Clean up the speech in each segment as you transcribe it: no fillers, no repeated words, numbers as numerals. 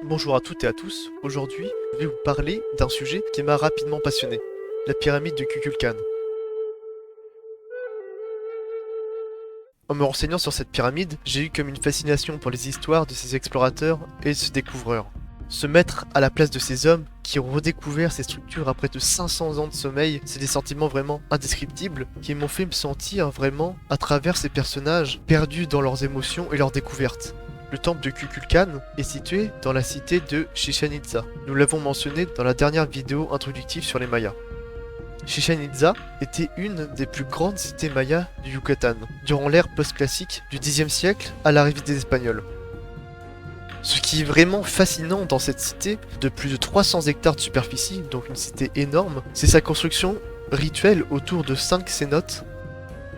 Bonjour à toutes et à tous, aujourd'hui je vais vous parler d'un sujet qui m'a rapidement passionné, la pyramide de Kukulkan. En me renseignant sur cette pyramide, j'ai eu comme une fascination pour les histoires de ces explorateurs et de ces découvreurs. Se mettre à la place de ces hommes qui ont redécouvert ces structures après de 500 ans de sommeil, c'est des sentiments vraiment indescriptibles qui m'ont fait me sentir vraiment à travers ces personnages perdus dans leurs émotions et leurs découvertes. Le temple de Kukulkan est situé dans la cité de Chichén Itzá. Nous l'avons mentionné dans la dernière vidéo introductive sur les Mayas. Chichén Itzá était une des plus grandes cités mayas du Yucatan, durant l'ère post-classique du Xe siècle à l'arrivée des Espagnols. Ce qui est vraiment fascinant dans cette cité, de plus de 300 hectares de superficie, donc une cité énorme, c'est sa construction rituelle autour de 5 cénotes.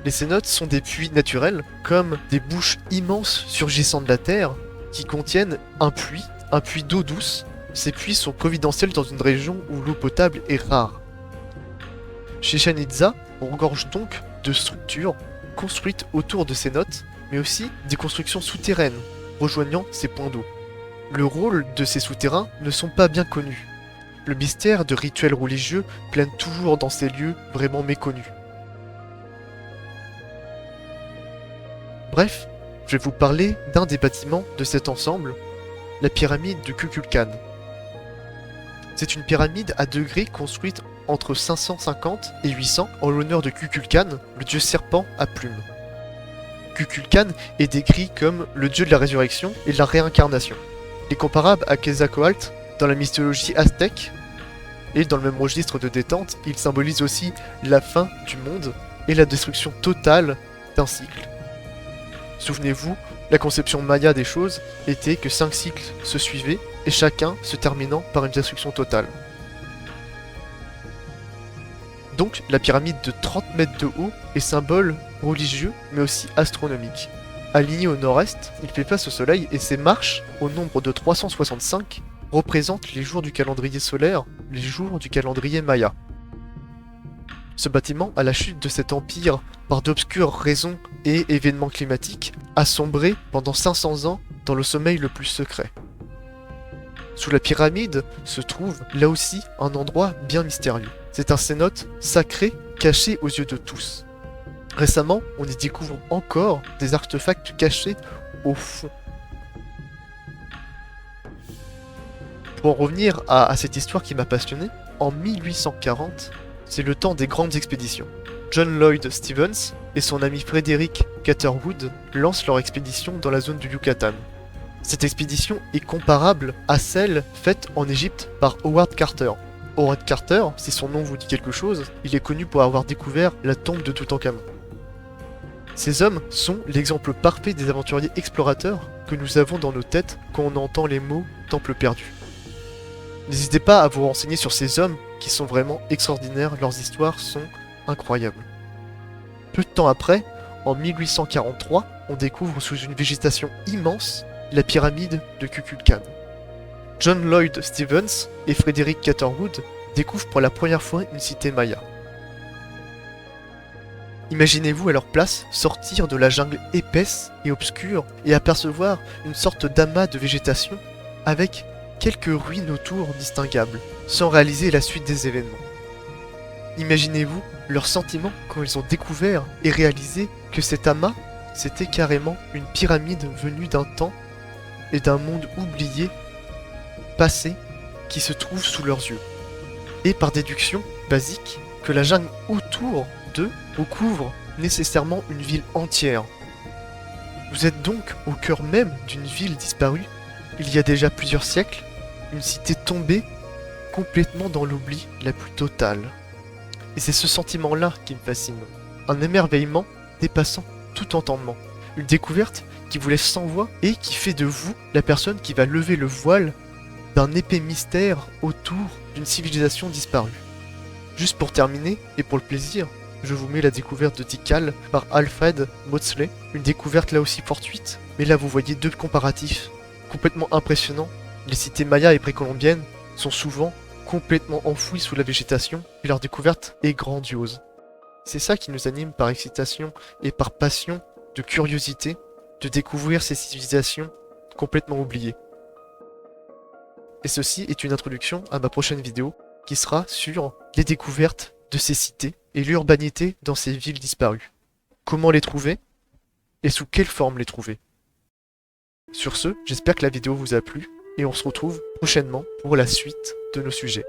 Les cénotes sont des puits naturels, comme des bouches immenses surgissant de la terre, qui contiennent un puits d'eau douce. Ces puits sont providentiels dans une région où l'eau potable est rare. Chichén Itzá regorge donc de structures construites autour de cénotes, mais aussi des constructions souterraines, rejoignant ces points d'eau. Le rôle de ces souterrains ne sont pas bien connus. Le mystère de rituels religieux plane toujours dans ces lieux vraiment méconnus. Bref, je vais vous parler d'un des bâtiments de cet ensemble, la pyramide de Kukulkan. C'est une pyramide à degrés construite entre 550 et 800 en l'honneur de Kukulkan, le dieu serpent à plumes. Kukulkan est décrit comme le dieu de la résurrection et de la réincarnation. Il est comparable à Quetzalcoatl dans la mythologie aztèque, et dans le même registre de détente, il symbolise aussi la fin du monde et la destruction totale d'un cycle. Souvenez-vous, la conception maya des choses était que 5 cycles se suivaient, et chacun se terminant par une destruction totale. Donc, la pyramide de 30 mètres de haut est symbole religieux, mais aussi astronomique. Aligné au nord-est, il fait face au soleil et ses marches, au nombre de 365, représentent les jours du calendrier solaire, les jours du calendrier maya. Ce bâtiment, à la chute de cet empire par d'obscures raisons et événements climatiques, a sombré pendant 500 ans dans le sommeil le plus secret. Sous la pyramide se trouve là aussi un endroit bien mystérieux. C'est un cénote sacré caché aux yeux de tous. Récemment, on y découvre encore des artefacts cachés au fond. Pour en revenir à cette histoire qui m'a passionné, en 1840, c'est le temps des grandes expéditions. John Lloyd Stephens et son ami Frederick Catherwood lancent leur expédition dans la zone du Yucatan. Cette expédition est comparable à celle faite en Égypte par Howard Carter. Howard Carter, si son nom vous dit quelque chose, il est connu pour avoir découvert la tombe de Toutankhamon. Ces hommes sont l'exemple parfait des aventuriers explorateurs que nous avons dans nos têtes quand on entend les mots « temple perdu ». N'hésitez pas à vous renseigner sur ces hommes qui sont vraiment extraordinaires, leurs histoires sont incroyables. Peu de temps après, en 1843, on découvre sous une végétation immense la pyramide de Kukulkan. John Lloyd Stephens et Frederick Catherwood découvrent pour la première fois une cité maya. Imaginez-vous à leur place sortir de la jungle épaisse et obscure et apercevoir une sorte d'amas de végétation avec quelques ruines autour distinguables, sans réaliser la suite des événements. Imaginez-vous leurs sentiments quand ils ont découvert et réalisé que cet amas, c'était carrément une pyramide venue d'un temps et d'un monde oublié, passé, qui se trouve sous leurs yeux. Et par déduction basique, que la jungle autour d'eux recouvre nécessairement une ville entière. Vous êtes donc au cœur même d'une ville disparue, il y a déjà plusieurs siècles, une cité tombée, complètement dans l'oubli la plus totale. Et c'est ce sentiment-là qui me fascine. Un émerveillement dépassant tout entendement. Une découverte qui vous laisse sans voix et qui fait de vous la personne qui va lever le voile d'un épais mystère autour d'une civilisation disparue. Juste pour terminer, et pour le plaisir, je vous mets la découverte de Tikal par Alfred Maudsley. Une découverte là aussi fortuite, mais là vous voyez deux comparatifs complètement impressionnants. Les cités mayas et précolombiennes sont souvent complètement enfouies sous la végétation et leur découverte est grandiose. C'est ça qui nous anime par excitation et par passion de curiosité de découvrir ces civilisations complètement oubliées. Et ceci est une introduction à ma prochaine vidéo qui sera sur les découvertes de ces cités et l'urbanité dans ces villes disparues. Comment les trouver et sous quelle forme les trouver. Sur ce, j'espère que la vidéo vous a plu et on se retrouve prochainement pour la suite de nos sujets.